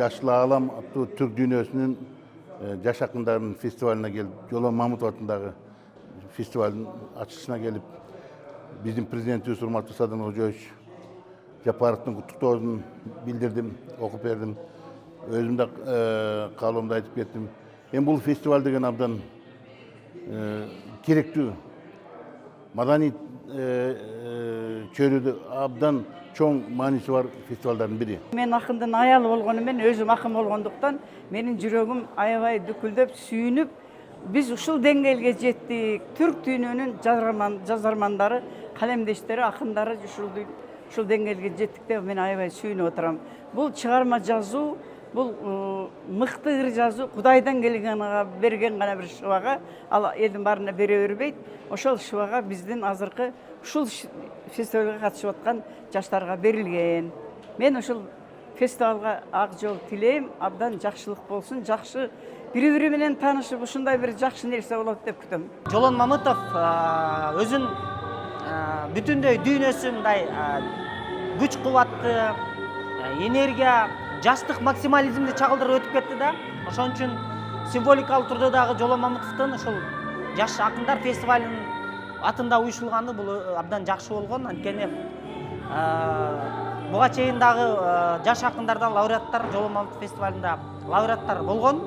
Yaşlı Ağlam аттуу Türk dünyasının жаш акындарынын фестивалына келип, Жолон Мамытов атындагы фестивалдын ачылышына келип, биздин президентибиз урматтуу Садыр Кожоевич Жапаровдун куттуктоосун билдирдим, окуп бердим. Өзүм да каалоомду айтып кеттим. Эми бул фестиваль деген абдан керектүү. Маданий чөйрөдө абдан чоң мааниси бар фестивалдардын бири. Мен акындын аялы болгону менен, өзүм акын болгондуктан менин жүрөгүм аябай дүкүлдөп, сүйүнүп, биз ушул деңгээлге жеттик. Түрк дүйнөнүн жазармандары, калемдештери, акындары ушул деңгээлге жеттик деп мен аябай сүйүнүп отурам. Бул чыгарма жазуу, бул мыкты ыр жазуу Кудайдан берген гана бир шыбага, ал элдин баарына бере бербейт. Ошол шыбага биздин азыркы ушул фестивалга катышып аткан жаштарга берилген. Мен ушул фестивалга ак жол тилейм, абдан жакшылык болсун, жакшы бири-бири менен таанышып, ушундай бир жакшы нерсе болот деп күтөм. Жолон Мамытов өзүн бүтүндөй дүйнөсүндай күч кубатты, энергия, жаштык максимализмди чагылдырып өтүп кетти да. Ошон үчүн символикалык турда дагы Жолон Мамытовдун ушул жаш акындар фестивалынын атында уюшулганы бул абдан жакшы болгон. Анткени буга чейин дагы жаш акындардан лауреаттар Жолон Мамытов фестивалында лауреаттар болгон.